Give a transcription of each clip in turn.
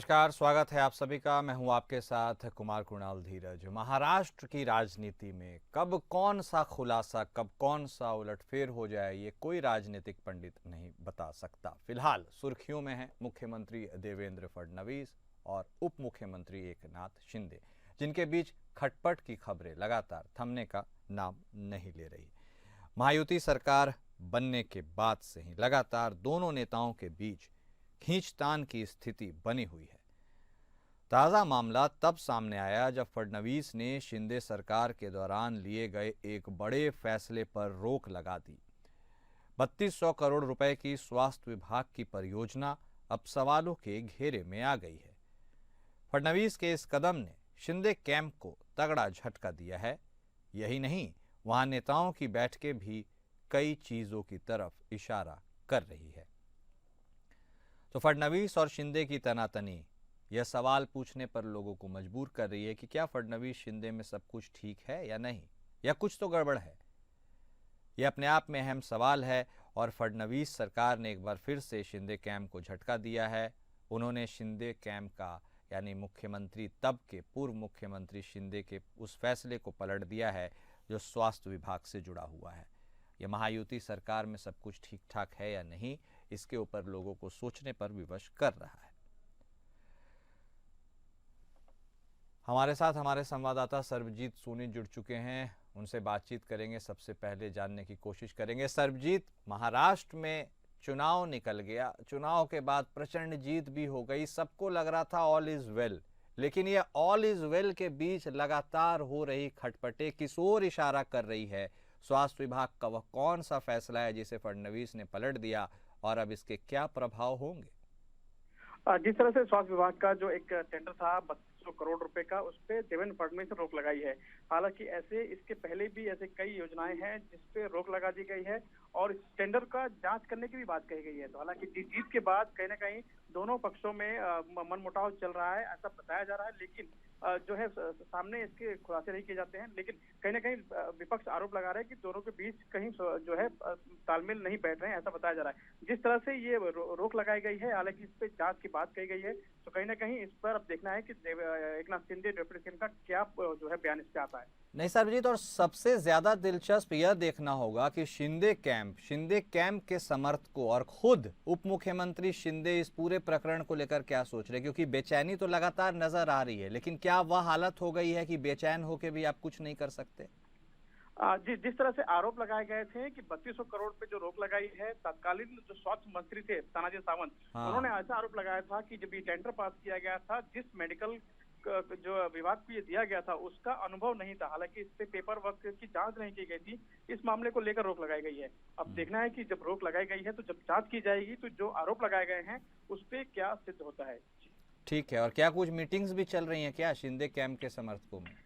नमस्कार, स्वागत है आप सभी का। मैं हूं आपके साथ कुमार कुणाल धीरज। महाराष्ट्र की राजनीति में कब कौन सा खुलासा, कब कौन सा उलटफेर हो जाए, ये कोई राजनीतिक पंडित नहीं बता सकता। फिलहाल सुर्खियों में हैं मुख्यमंत्री देवेंद्र फडणवीस और उप मुख्यमंत्री एकनाथ शिंदे, जिनके बीच खटपट की खबरें लगातार थमने का नाम नहीं ले रही। महायुति सरकार बनने के बाद से ही लगातार दोनों नेताओं के बीच खींचतान की स्थिति बनी हुई है। ताजा मामला तब सामने आया जब फडणवीस ने शिंदे सरकार के दौरान लिए गए एक बड़े फैसले पर रोक लगा दी। 3200 करोड़ रुपए की स्वास्थ्य विभाग की परियोजना अब सवालों के घेरे में आ गई है। फडणवीस के इस कदम ने शिंदे कैंप को तगड़ा झटका दिया है। यही नहीं, वहां नेताओं की बैठकें भी कई चीजों की तरफ इशारा कर रही है। तो फडणवीस और शिंदे की तनातनी यह सवाल पूछने पर लोगों को मजबूर कर रही है कि क्या फडणवीस शिंदे में सब कुछ ठीक है या नहीं, या कुछ तो गड़बड़ है। यह अपने आप में अहम सवाल है और फडणवीस सरकार ने एक बार फिर से शिंदे कैंप को झटका दिया है। उन्होंने शिंदे कैंप का यानी मुख्यमंत्री तब के पूर्व मुख्यमंत्री शिंदे के उस फैसले को पलट दिया है जो स्वास्थ्य विभाग से जुड़ा हुआ है। यह महायुति सरकार में सब कुछ ठीक ठाक है या नहीं, इसके ऊपर लोगों को सोचने पर विवश कर रहा है। हमारे साथ हमारे संवाददाता सर्वजीत सोनी जुड़ चुके हैं, उनसे बातचीत करेंगे। सबसे पहले जानने की कोशिश करेंगे, सर्वजीत, महाराष्ट्र में चुनाव निकल गया, चुनाव के बाद प्रचंड जीत भी हो गई, सबको लग रहा था ऑल इज वेल, लेकिन ये ऑल इज वेल के बीच लगातार हो रही खटपटे किस ओर इशारा कर रही है? स्वास्थ्य विभाग का वह कौन सा फैसला है जिसे फडणवीस ने पलट दिया और अब इसके क्या प्रभाव होंगे? जिस तरह से स्वास्थ्य विभाग का जो एक टेंडर था 3200 करोड़ रुपए का, उस पे देवेंद्र फडणवीस ने रोक लगाई है। हालांकि ऐसे इसके पहले भी ऐसे कई योजनाएं हैं जिस पे रोक लगा दी गई है और इस टेंडर का जांच करने की भी बात कही गई है। तो हालांकि जीत के बाद कहीं ना कहीं दोनों पक्षों में मनमुटाव चल रहा है, ऐसा बताया जा रहा है। लेकिन जो है सामने इसके खुलासे नहीं किए जाते हैं। लेकिन कहीं ना कहीं विपक्ष आरोप लगा रहा है कि दोनों के बीच कहीं जो है तालमेल नहीं बैठ रहे हैं, ऐसा बताया जा रहा है। जिस तरह से ये रोक लगाई गई है, हालांकि इस पे जांच की बात कही गई है, तो कहीं ना कहीं इस पर अब देखना है कि एकनाथ शिंदे डिप्टी सीएम का क्या जो है बयान इस पे आता है। नहीं सर्वजीत, और सबसे ज्यादा दिलचस्प यह देखना होगा कि शिंदे कैंप के समर्थकों और खुद उप मुख्यमंत्री शिंदे इस पूरे प्रकरण को लेकर क्या सोच रहे हैं, क्योंकि बेचैनी तो लगातार नजर आ रही है, लेकिन क्या वह हालत हो गई है कि बेचैन होकर भी आप कुछ नहीं कर सकते? जी, जिस तरह से आरोप लगाए गए थे कि 3200 करोड़ पे जो रोक लगाई है, तत्कालीन जो स्वास्थ्य मंत्री थे तानाजी सावंत, उन्होंने ऐसा आरोप लगाया था कि जब ये टेंडर पास किया गया था, जिस मेडिकल जो विभाग को ये दिया गया था उसका अनुभव नहीं था। हालांकि इस पे पेपर वर्क की जांच नहीं की गई थी, इस मामले को लेकर रोक लगाई गई है। अब देखना है कि जब रोक लगाई गई है तो जब जांच की जाएगी तो जो आरोप लगाए गए हैं उस पे क्या सिद्ध होता है। ठीक है, और क्या कुछ मीटिंग्स भी चल रही हैं क्या शिंदे कैंप के समर्थकों में?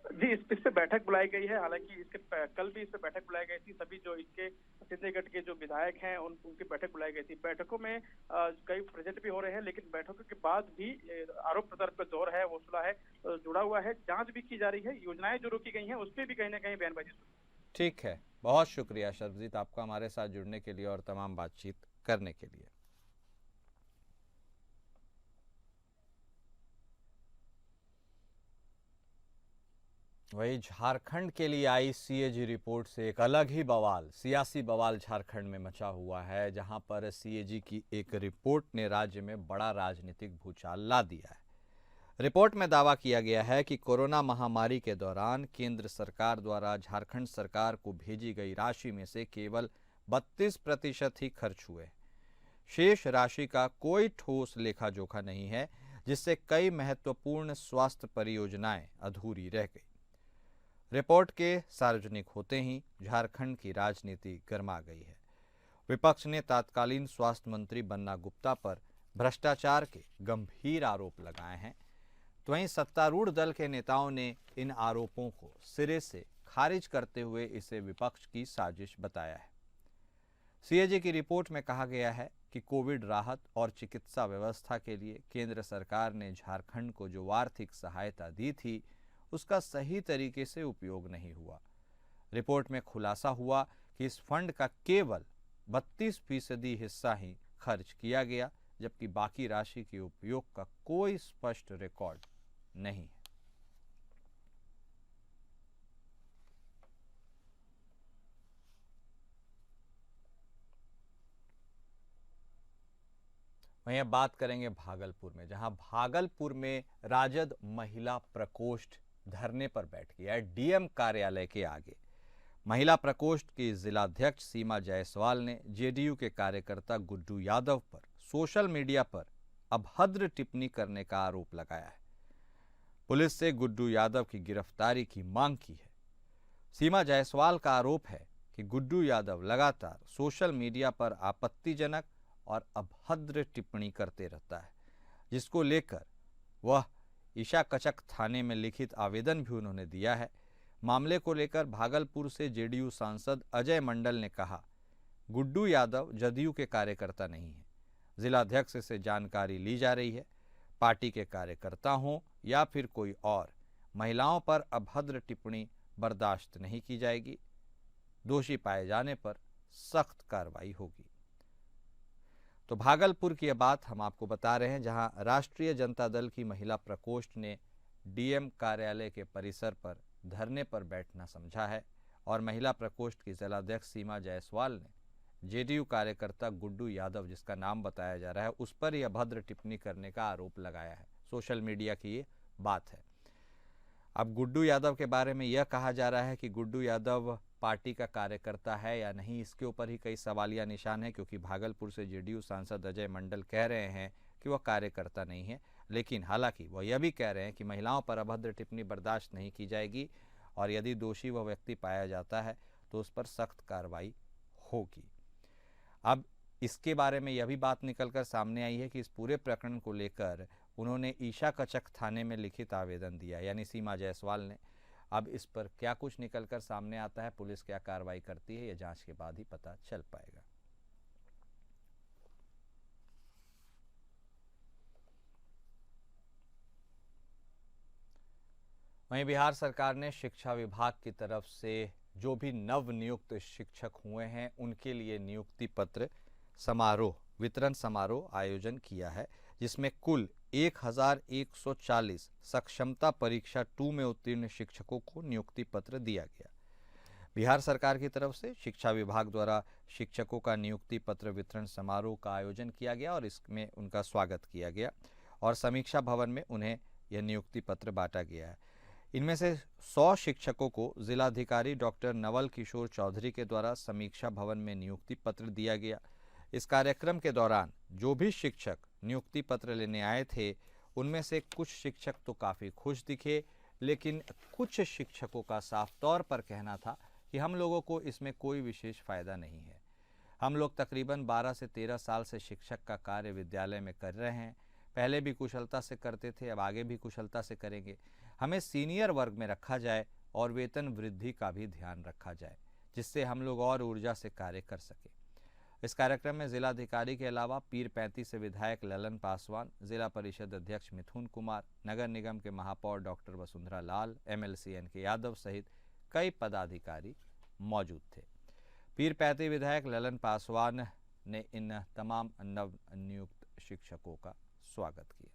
जी, इस पे बैठक बुलाई गई है। हालांकि इसके कल भी इस पे बैठक बुलाई गई थी। सभी जो इसके शिंदेगढ़ के जो विधायक हैं उनकी बैठक बुलाई गई थी। बैठकों में कई प्रेजेंट भी हो रहे हैं, लेकिन बैठकों के बाद भी आरोप प्रत्यारोप का दौर है, वो सुलह है, जुड़ा हुआ है, जांच भी की जा रही है। योजनाएं जो रोकी गई हैं उस पर भी कहीं ना कहीं बयानबाजी। ठीक है, बहुत शुक्रिया सर्वजीत आपका हमारे साथ जुड़ने के लिए और तमाम बातचीत करने के लिए। वही झारखंड के लिए आई सीएजी रिपोर्ट से एक अलग ही बवाल, सियासी बवाल झारखंड में मचा हुआ है, जहां पर सीएजी की एक रिपोर्ट ने राज्य में बड़ा राजनीतिक भूचाल ला दिया है। रिपोर्ट में दावा किया गया है कि कोरोना महामारी के दौरान केंद्र सरकार द्वारा झारखंड सरकार को भेजी गई राशि में से केवल 32% ही खर्च हुए। शेष राशि का कोई ठोस लेखा जोखा नहीं है, जिससे कई महत्वपूर्ण स्वास्थ्य परियोजनाएं अधूरी रह गई। रिपोर्ट के सार्वजनिक होते ही झारखंड की राजनीति गर्मा गई है। विपक्ष ने तत्कालीन स्वास्थ्य मंत्री बन्ना गुप्ता पर भ्रष्टाचार के गंभीर आरोप लगाए हैं, तो वहीं सत्तारूढ़ दल के नेताओं ने इन आरोपों को सिरे से खारिज करते हुए इसे विपक्ष की साजिश बताया है। सीएजी की रिपोर्ट में कहा गया है कि कोविड राहत और चिकित्सा व्यवस्था के लिए केंद्र सरकार ने झारखंड को जो आर्थिक सहायता दी थी, उसका सही तरीके से उपयोग नहीं हुआ। रिपोर्ट में खुलासा हुआ कि इस फंड का केवल 32% हिस्सा ही खर्च किया गया, जबकि बाकी राशि के उपयोग का कोई स्पष्ट रिकॉर्ड नहीं है। वहीं अब बात करेंगे भागलपुर में, जहां भागलपुर में राजद महिला प्रकोष्ठ धरने पर बैठ गया है डीएम कार्यालय के आगे। महिला प्रकोष्ठ की जिलाध्यक्ष सीमा जायसवाल ने जेडीयू के कार्यकर्ता गुड्डू यादव पर सोशल मीडिया पर अभद्र टिप्पणी करने का आरोप लगाया है। पुलिस से गुड्डू यादव की गिरफ्तारी की मांग की है। सीमा जायसवाल का आरोप है कि गुड्डू यादव लगातार सोशल मीडिया पर आपत्तिजनक और अभद्र टिप्पणी करते रहता है, जिसको लेकर वह ईशा कचक थाने में लिखित आवेदन भी उन्होंने दिया है। मामले को लेकर भागलपुर से जेडीयू सांसद अजय मंडल ने कहा, गुड्डू यादव जदयू के कार्यकर्ता नहीं है, जिलाध्यक्ष से जानकारी ली जा रही है। पार्टी के कार्यकर्ता हों या फिर कोई और, महिलाओं पर अभद्र टिप्पणी बर्दाश्त नहीं की जाएगी। दोषी पाए जाने पर सख्त कार्रवाई होगी। तो भागलपुर की यह बात हम आपको बता रहे हैं, जहां राष्ट्रीय जनता दल की महिला प्रकोष्ठ ने डीएम कार्यालय के परिसर पर धरने पर बैठना समझा है और महिला प्रकोष्ठ की जिलाध्यक्ष सीमा जायसवाल ने जेडीयू कार्यकर्ता गुड्डू यादव, जिसका नाम बताया जा रहा है, उस पर यह अभद्र टिप्पणी करने का आरोप लगाया है। सोशल मीडिया की ये बात है। अब गुड्डू यादव के बारे में यह कहा जा रहा है कि गुड्डू यादव पार्टी का कार्यकर्ता है या नहीं, इसके ऊपर ही कई सवालिया निशान है, क्योंकि भागलपुर से जेडीयू सांसद अजय मंडल कह रहे हैं कि वह कार्यकर्ता नहीं है, लेकिन हालांकि वह यह भी कह रहे हैं कि महिलाओं पर अभद्र टिप्पणी बर्दाश्त नहीं की जाएगी और यदि दोषी वह व्यक्ति पाया जाता है तो उस पर सख्त कार्रवाई होगी। अब इसके बारे में यह भी बात निकलकर सामने आई है कि इस पूरे प्रकरण को लेकर उन्होंने ईशा कचक थाने में लिखित आवेदन दिया, यानी सीमा जायसवाल ने। अब इस पर क्या कुछ निकलकर सामने आता है, पुलिस क्या कार्रवाई करती है, यह जांच के बाद ही पता चल पाएगा। वहीं बिहार सरकार ने शिक्षा विभाग की तरफ से जो भी नव नियुक्त शिक्षक हुए हैं उनके लिए नियुक्ति पत्र समारोह, वितरण समारोह आयोजन किया है, जिसमें कुल 1140 सक्षमता परीक्षा 2 में उत्तीर्ण शिक्षकों को नियुक्ति पत्र दिया गया। बिहार सरकार की तरफ से शिक्षा विभाग द्वारा शिक्षकों का नियुक्ति पत्र वितरण समारोह का आयोजन किया गया और इसमें उनका स्वागत किया गया और समीक्षा भवन में उन्हें यह नियुक्ति पत्र बांटा गया है। इनमें से 100 शिक्षकों को जिलाधिकारी डॉक्टर नवल किशोर चौधरी के द्वारा समीक्षा भवन में नियुक्ति पत्र दिया गया। इस कार्यक्रम के दौरान जो भी शिक्षक नियुक्ति पत्र लेने आए थे, उनमें से कुछ शिक्षक तो काफ़ी खुश दिखे, लेकिन कुछ शिक्षकों का साफ तौर पर कहना था कि हम लोगों को इसमें कोई विशेष फ़ायदा नहीं है। हम लोग तकरीबन 12 से 13 साल से शिक्षक का कार्य विद्यालय में कर रहे हैं। पहले भी कुशलता से करते थे, अब आगे भी कुशलता से करेंगे। हमें सीनियर वर्ग में रखा जाए और वेतन वृद्धि का भी ध्यान रखा जाए, जिससे हम लोग और ऊर्जा से कार्य कर सकें। इस कार्यक्रम में जिलाधिकारी के अलावा पीर 35 से विधायक ललन पासवान, जिला परिषद अध्यक्ष मिथुन कुमार, नगर निगम के महापौर डॉक्टर वसुंधरा लाल, एमएलसी एन के यादव सहित कई पदाधिकारी मौजूद थे। पीर 35 विधायक ललन पासवान ने इन तमाम नव नियुक्त शिक्षकों का स्वागत किया।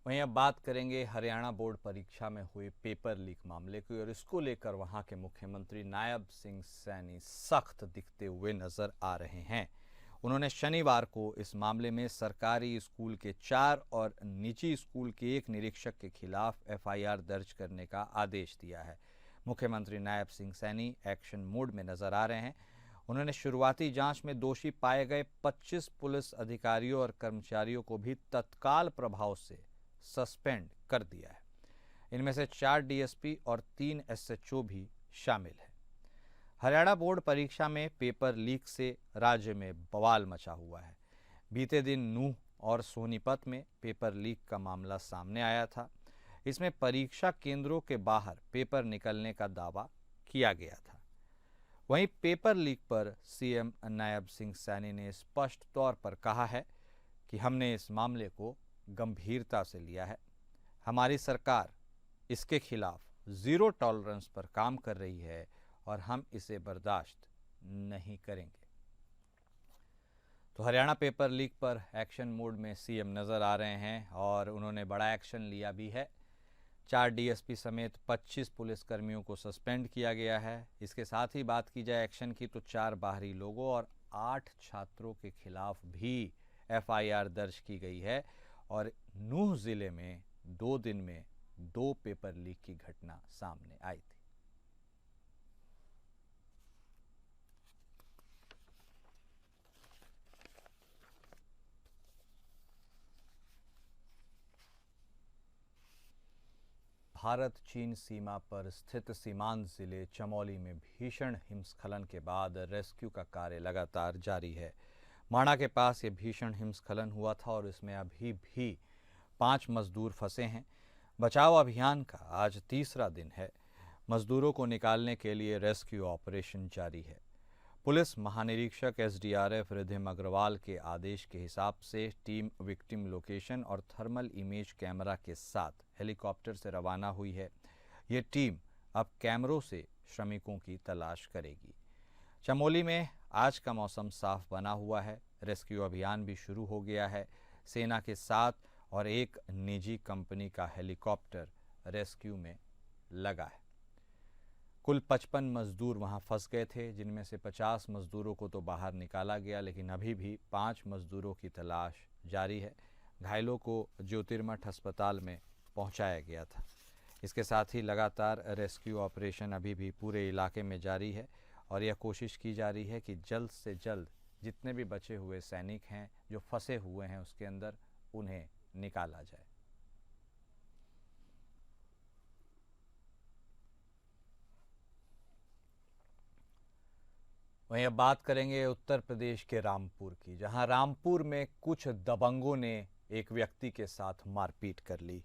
वहीं अब बात करेंगे हरियाणा बोर्ड परीक्षा में हुए पेपर लीक मामले की, और इसको लेकर वहां के मुख्यमंत्री नायब सिंह सैनी सख्त दिखते हुए नजर आ रहे हैं। उन्होंने शनिवार को इस मामले में सरकारी स्कूल के 4 और निजी स्कूल के 1 निरीक्षक के खिलाफ एफआईआर दर्ज करने का आदेश दिया है। मुख्यमंत्री नायब सिंह सैनी एक्शन मोड में नजर आ रहे हैं। उन्होंने शुरुआती जांच में दोषी पाए गए 25 पुलिस अधिकारियों और कर्मचारियों को भी तत्काल प्रभाव से सस्पेंड कर दिया है। इनमें से 4 डीएसपी और 3 एसएचओ भी शामिल हैं। हरियाणा बोर्ड परीक्षा में पेपर लीक से राज्य में बवाल मचा हुआ है। बीते दिन नूंह और सोनीपत में पेपर लीक का मामला सामने आया था। इसमें परीक्षा केंद्रों के बाहर पेपर निकलने का दावा किया गया था। वहीं पेपर लीक पर सीएम नायब सिंह सैनी ने स्पष्ट तौर पर कहा है कि हमने इस मामले को गंभीरता से लिया है। हमारी सरकार इसके खिलाफ ज़ीरो टॉलरेंस पर काम कर रही है और हम इसे बर्दाश्त नहीं करेंगे। तो हरियाणा पेपर लीक पर एक्शन मोड में सीएम नज़र आ रहे हैं और उन्होंने बड़ा एक्शन लिया भी है। 4 डीएसपी समेत 25 पुलिसकर्मियों को सस्पेंड किया गया है। इसके साथ ही बात की जाए एक्शन की तो 4 बाहरी लोगों और 8 छात्रों के खिलाफ भी एफआईआर दर्ज की गई है और नूंह जिले में 2 दिन में 2 पेपर लीक की घटना सामने आई थी। भारत चीन सीमा पर स्थित सीमांत जिले चमोली में भीषण हिमस्खलन के बाद रेस्क्यू का कार्य लगातार जारी है। माणा के पास ये भीषण हिमस्खलन हुआ था और इसमें अभी भी 5 मजदूर फंसे हैं। बचाव अभियान का आज तीसरा दिन है। मजदूरों को निकालने के लिए रेस्क्यू ऑपरेशन जारी है। पुलिस महानिरीक्षक एसडीआरएफ रिधिम अग्रवाल के आदेश के हिसाब से टीम विक्टिम लोकेशन और थर्मल इमेज कैमरा के साथ हेलीकॉप्टर से रवाना हुई है। ये टीम अब कैमरों से श्रमिकों की तलाश करेगी। चमोली में आज का मौसम साफ बना हुआ है। रेस्क्यू अभियान भी शुरू हो गया है। सेना के साथ और एक निजी कंपनी का हेलीकॉप्टर रेस्क्यू में लगा है। कुल 55 मजदूर वहां फंस गए थे, जिनमें से 50 मजदूरों को तो बाहर निकाला गया, लेकिन अभी भी 5 मजदूरों की तलाश जारी है। घायलों को ज्योतिर्मठ अस्पताल में पहुंचाया गया था। इसके साथ ही लगातार रेस्क्यू ऑपरेशन अभी भी पूरे इलाके में जारी है और यह कोशिश की जा रही है कि जल्द से जल्द जितने भी बचे हुए सैनिक हैं जो फंसे हुए हैं उसके अंदर, उन्हें निकाला जाए। वहीं अब बात करेंगे उत्तर प्रदेश के रामपुर की, जहां रामपुर में कुछ दबंगों ने एक व्यक्ति के साथ मारपीट कर ली।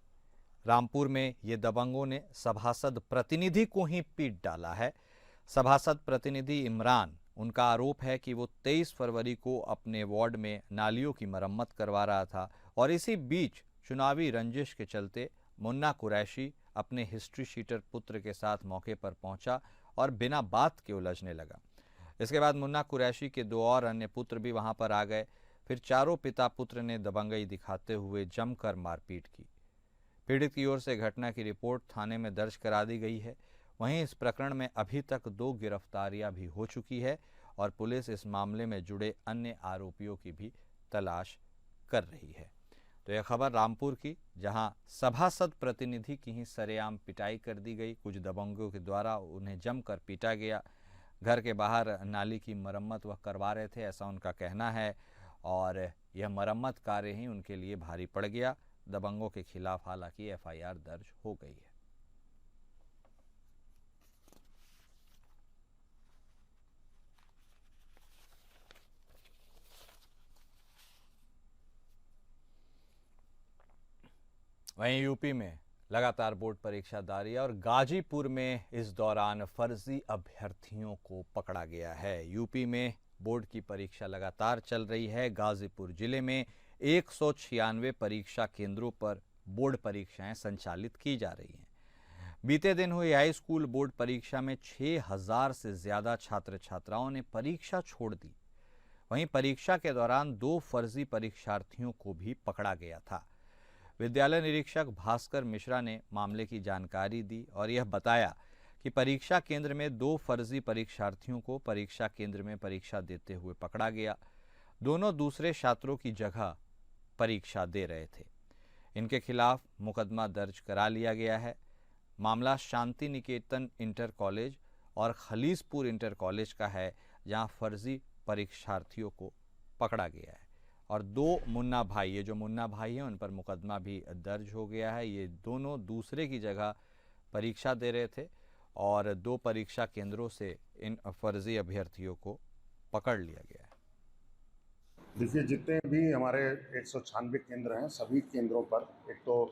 रामपुर में ये दबंगों ने सभासद प्रतिनिधि को ही पीट डाला है। सभासद प्रतिनिधि इमरान, उनका आरोप है कि वो 23 फरवरी को अपने वार्ड में नालियों की मरम्मत करवा रहा था और इसी बीच चुनावी रंजिश के चलते मुन्ना कुरैशी अपने हिस्ट्री शीटर पुत्र के साथ मौके पर पहुंचा और बिना बात के उलझने लगा। इसके बाद मुन्ना कुरैशी के 2 और अन्य पुत्र भी वहां पर आ गए। फिर चारों पिता पुत्र ने दबंगई दिखाते हुए जमकर मारपीट की। पीड़ित की ओर से घटना की रिपोर्ट थाने में दर्ज करा दी गई है। वहीं इस प्रकरण में अभी तक 2 गिरफ्तारियां भी हो चुकी है और पुलिस इस मामले में जुड़े अन्य आरोपियों की भी तलाश कर रही है। तो यह खबर रामपुर की, जहां सभासद प्रतिनिधि की ही सरेआम पिटाई कर दी गई। कुछ दबंगों के द्वारा उन्हें जमकर पीटा गया। घर के बाहर नाली की मरम्मत वह करवा रहे थे, ऐसा उनका कहना है, और यह मरम्मत कार्य ही उनके लिए भारी पड़ गया। दबंगों के खिलाफ हालांकि एफआईआर दर्ज हो गई है। वहीं यूपी में लगातार बोर्ड परीक्षा जारी है और गाजीपुर में इस दौरान फर्जी अभ्यर्थियों को पकड़ा गया है। यूपी में बोर्ड की परीक्षा लगातार चल रही है। गाजीपुर जिले में 196 परीक्षा केंद्रों पर बोर्ड परीक्षाएं संचालित की जा रही हैं। बीते दिन हुई हाई स्कूल बोर्ड परीक्षा में 6000 से ज्यादा छात्र छात्राओं ने परीक्षा छोड़ दी। वहीं परीक्षा के दौरान 2 फर्जी परीक्षार्थियों को भी पकड़ा गया था। विद्यालय निरीक्षक भास्कर मिश्रा ने मामले की जानकारी दी और यह बताया कि परीक्षा केंद्र में 2 फर्जी परीक्षार्थियों को परीक्षा केंद्र में परीक्षा देते हुए पकड़ा गया। दोनों दूसरे छात्रों की जगह परीक्षा दे रहे थे। इनके खिलाफ मुकदमा दर्ज करा लिया गया है। मामला शांति निकेतन इंटर कॉलेज और खलीसपुर इंटर कॉलेज का है, जहां फर्जी परीक्षार्थियों को पकड़ा गया है और 2 मुन्ना भाई, ये जो मुन्ना भाई हैं, उन पर मुकदमा भी दर्ज हो गया है। ये दोनों दूसरे की जगह परीक्षा दे रहे थे और 2 परीक्षा केंद्रों से इन फर्जी अभ्यर्थियों को पकड़ लिया गया है। देखिए, जितने भी हमारे 196 केंद्र हैं, सभी केंद्रों पर एक तो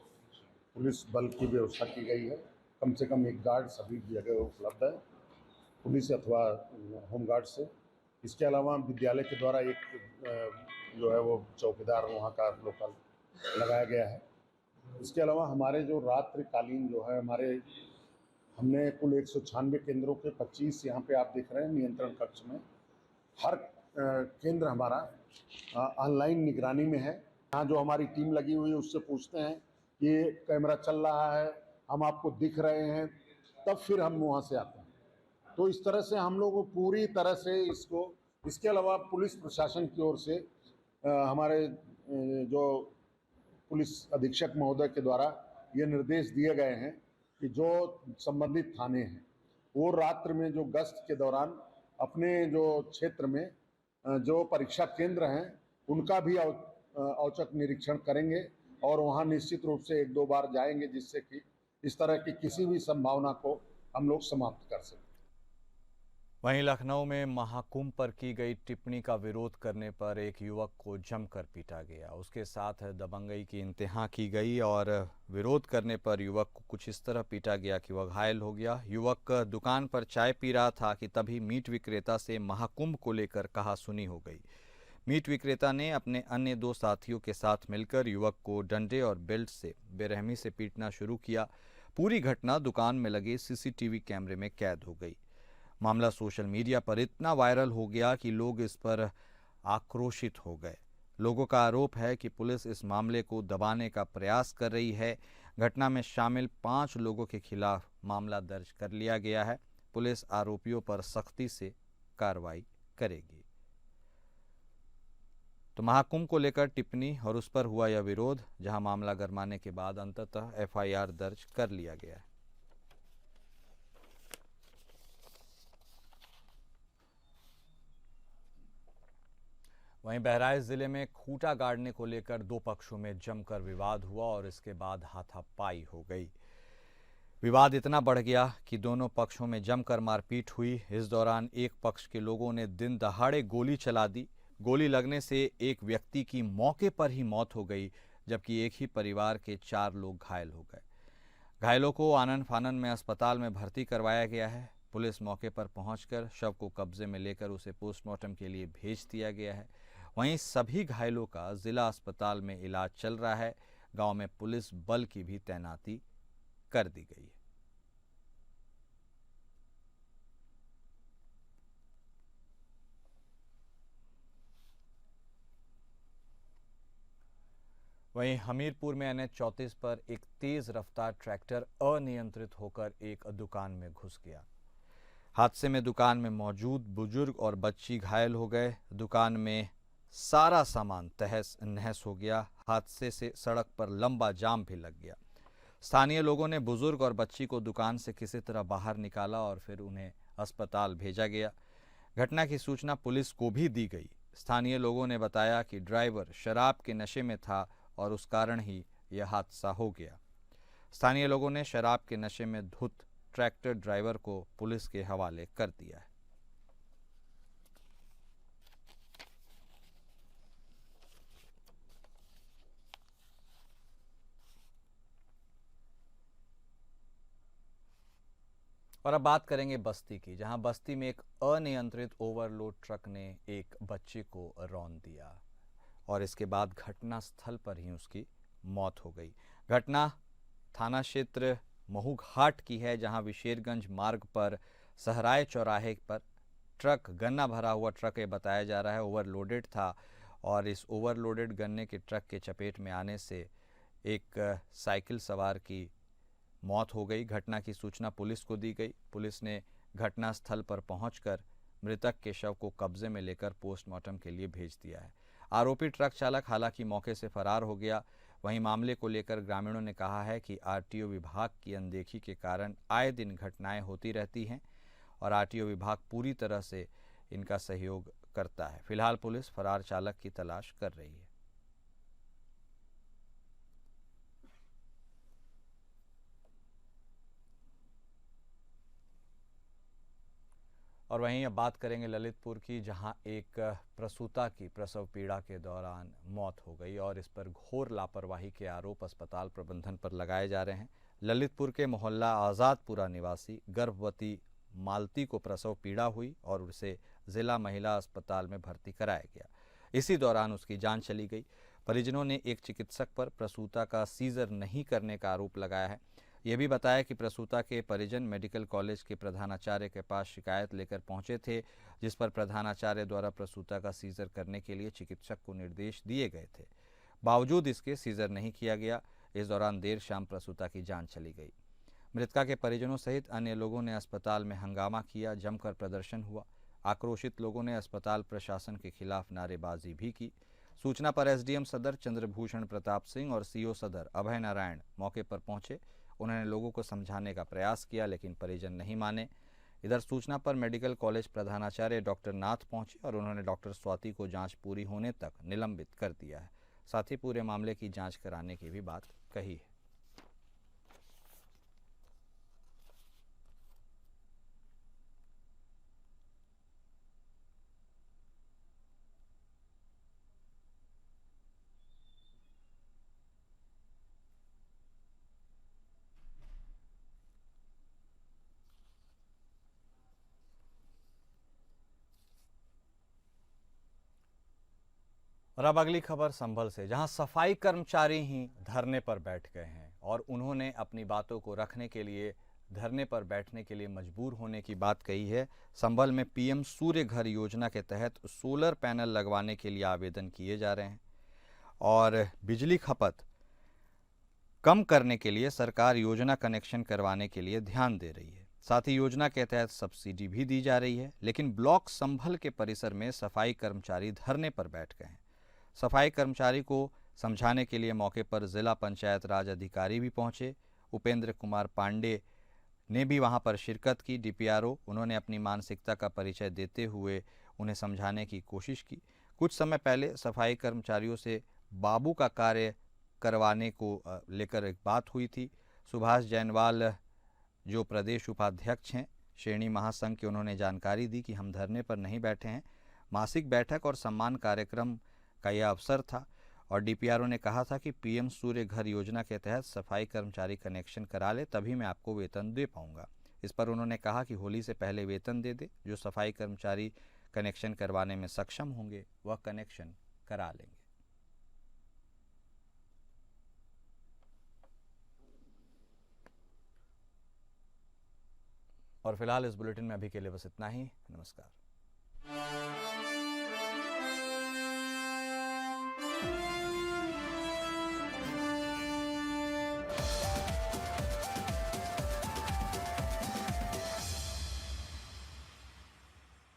पुलिस बल की व्यवस्था की गई है। कम से कम एक गार्ड सभी जगह उपलब्ध है, पुलिस अथवा होमगार्ड से। इसके अलावा विद्यालय के द्वारा एक जो है वो चौकीदार वहाँ का लोकल लगाया गया है इसके अलावा हमारे जो रात्रिकालीन जो है हमने कुल 196 केंद्रों के 25 यहाँ पे आप देख रहे हैं नियंत्रण कक्ष में। हर केंद्र हमारा ऑनलाइन निगरानी में है। यहाँ जो हमारी टीम लगी हुई है उससे पूछते हैं कि ये कैमरा चल रहा है, हम आपको दिख रहे हैं, तब फिर हम वहाँ से आते हैं। तो इस तरह से हम लोग पूरी तरह से इसके अलावा पुलिस प्रशासन की ओर से हमारे जो पुलिस अधीक्षक महोदय के द्वारा ये निर्देश दिए गए हैं कि जो संबंधित थाने हैं वो रात्रि में जो गश्त के दौरान अपने जो क्षेत्र में जो परीक्षा केंद्र हैं उनका भी औचक निरीक्षण करेंगे और वहाँ निश्चित रूप से 1-2 बार जाएंगे, जिससे कि इस तरह की किसी भी संभावना को हम लोग समाप्त कर सकें। वहीं लखनऊ में महाकुंभ पर की गई टिप्पणी का विरोध करने पर एक युवक को जमकर पीटा गया। उसके साथ दबंगई की इंतहा की गई और विरोध करने पर युवक को कुछ इस तरह पीटा गया कि वह घायल हो गया। युवक दुकान पर चाय पी रहा था कि तभी मीट विक्रेता से महाकुंभ को लेकर कहासुनी हो गई। मीट विक्रेता ने अपने अन्य 2 साथियों के साथ मिलकर युवक को डंडे और बेल्ट से बेरहमी से पीटना शुरू किया। पूरी घटना दुकान में लगे सीसीटीवी कैमरे में कैद हो गई। मामला सोशल मीडिया पर इतना वायरल हो गया कि लोग इस पर आक्रोशित हो गए। लोगों का आरोप है कि पुलिस इस मामले को दबाने का प्रयास कर रही है। घटना में शामिल 5 लोगों के खिलाफ मामला दर्ज कर लिया गया है। पुलिस आरोपियों पर सख्ती से कार्रवाई करेगी। तो महाकुंभ को लेकर टिप्पणी और उस पर हुआ यह विरोध, जहां मामला गरमाने के बाद अंततः एफआईआर दर्ज कर लिया गया है। वहीं बहराइच जिले में खूंटा गाड़ने को लेकर 2 पक्षों में जमकर विवाद हुआ और इसके बाद हाथापाई हो गई। विवाद इतना बढ़ गया कि दोनों पक्षों में जमकर मारपीट हुई। इस दौरान एक पक्ष के लोगों ने दिन दहाड़े गोली चला दी। गोली लगने से एक व्यक्ति की मौके पर ही मौत हो गई, जबकि एक ही परिवार के 4 लोग घायल हो गए। घायलों को आनन फानन में अस्पताल में भर्ती करवाया गया है। पुलिस मौके पर पहुंचकर शव को कब्जे में लेकर उसे पोस्टमार्टम के लिए भेज दिया गया है। वहीं सभी घायलों का जिला अस्पताल में इलाज चल रहा है। गांव में पुलिस बल की भी तैनाती कर दी गई है। वहीं हमीरपुर में NH 34 पर एक तेज रफ्तार ट्रैक्टर अनियंत्रित होकर एक दुकान में घुस गया। हादसे में दुकान में मौजूद बुजुर्ग और बच्ची घायल हो गए। दुकान में सारा सामान तहस नहस हो गया। हादसे से सड़क पर लंबा जाम भी लग गया। स्थानीय लोगों ने बुजुर्ग और बच्ची को दुकान से किसी तरह बाहर निकाला और फिर उन्हें अस्पताल भेजा गया। घटना की सूचना पुलिस को भी दी गई। स्थानीय लोगों ने बताया कि ड्राइवर शराब के नशे में था और उस कारण ही यह हादसा हो गया। स्थानीय लोगों ने शराब के नशे में धुत ट्रैक्टर ड्राइवर को पुलिस के हवाले कर दिया है। और अब बात करेंगे बस्ती की, जहां बस्ती में एक अनियंत्रित ओवरलोड ट्रक ने एक बच्चे को रौंद दिया और इसके बाद घटना स्थल पर ही उसकी मौत हो गई। घटना थाना क्षेत्र महूघाट की है, जहां विशेरगंज मार्ग पर सहराय चौराहे पर ट्रक, गन्ना भरा हुआ ट्रक ये बताया जा रहा है, ओवरलोडेड था और इस ओवरलोडेड गन्ने के ट्रक के चपेट में आने से एक साइकिल सवार की मौत हो गई। घटना की सूचना पुलिस को दी गई। पुलिस ने घटनास्थल पर पहुंचकर मृतक के शव को कब्जे में लेकर पोस्टमार्टम के लिए भेज दिया है। आरोपी ट्रक चालक हालांकि मौके से फरार हो गया। वहीं मामले को लेकर ग्रामीणों ने कहा है कि आरटीओ विभाग की अनदेखी के कारण आए दिन घटनाएं होती रहती हैं और आरटीओ विभाग पूरी तरह से इनका सहयोग करता है। फिलहाल पुलिस फरार चालक की तलाश कर रही है। और वहीं अब बात करेंगे ललितपुर की, जहां एक प्रसूता की प्रसव पीड़ा के दौरान मौत हो गई और इस पर घोर लापरवाही के आरोप अस्पताल प्रबंधन पर लगाए जा रहे हैं। ललितपुर के मोहल्ला आज़ादपुरा निवासी गर्भवती मालती को प्रसव पीड़ा हुई और उसे जिला महिला अस्पताल में भर्ती कराया गया। इसी दौरान उसकी जान चली गई। परिजनों ने एक चिकित्सक पर प्रसूता का सीजर नहीं करने का आरोप लगाया है। यह भी बताया कि प्रसूता के परिजन मेडिकल कॉलेज के प्रधानाचार्य के पास शिकायत लेकर पहुंचे थे, जिस पर प्रधानाचार्य द्वारा प्रसूता का सीजर करने के लिए चिकित्सक को निर्देश दिए गए थे। बावजूद इसके सीजर नहीं किया गया। इस दौरान देर शाम प्रसूता की जान चली गई। मृतका के परिजनों सहित अन्य लोगों ने अस्पताल में हंगामा किया, जमकर प्रदर्शन हुआ। आक्रोशित लोगों ने अस्पताल प्रशासन के खिलाफ नारेबाजी भी की। सूचना पर एसडीएम सदर चंद्रभूषण प्रताप सिंह और सीओ सदर अभय नारायण मौके पर पहुंचे। उन्होंने लोगों को समझाने का प्रयास किया, लेकिन परिजन नहीं माने। इधर सूचना पर मेडिकल कॉलेज प्रधानाचार्य डॉक्टर नाथ पहुंचे और उन्होंने डॉक्टर स्वाति को जांच पूरी होने तक निलंबित कर दिया है। साथ ही पूरे मामले की जांच कराने की भी बात कही है। और अब अगली खबर संभल से, जहां सफाई कर्मचारी ही धरने पर बैठ गए हैं और उन्होंने अपनी बातों को रखने के लिए धरने पर बैठने के लिए मजबूर होने की बात कही है। संभल में पीएम सूर्य घर योजना के तहत सोलर पैनल लगवाने के लिए आवेदन किए जा रहे हैं और बिजली खपत कम करने के लिए सरकार योजना कनेक्शन करवाने के लिए ध्यान दे रही है। साथ ही योजना के तहत सब्सिडी भी दी जा रही है, लेकिन ब्लॉक संभल के परिसर में सफाई कर्मचारी धरने पर बैठ गए हैं। सफाई कर्मचारी को समझाने के लिए मौके पर जिला पंचायत राज अधिकारी भी पहुंचे। उपेंद्र कुमार पांडे ने भी वहां पर शिरकत की। डीपीआरओ उन्होंने अपनी मानसिकता का परिचय देते हुए उन्हें समझाने की कोशिश की। कुछ समय पहले सफाई कर्मचारियों से बाबू का कार्य करवाने को लेकर एक बात हुई थी। सुभाष जैनवाल जो प्रदेश उपाध्यक्ष हैं श्रेणी महासंघ के, उन्होंने जानकारी दी कि हम धरने पर नहीं बैठे हैं, मासिक बैठक और सम्मान कार्यक्रम का यह अवसर था। और डीपीआरओ ने कहा था कि पीएम सूर्य घर योजना के तहत सफाई कर्मचारी कनेक्शन करा ले, तभी मैं आपको वेतन दे पाऊंगा। इस पर उन्होंने कहा कि होली से पहले वेतन दे दे। जो सफाई कर्मचारी कनेक्शन करवाने में सक्षम होंगे वह कनेक्शन करा लेंगे। और फिलहाल इस बुलेटिन में अभी के लिए बस इतना ही। नमस्कार।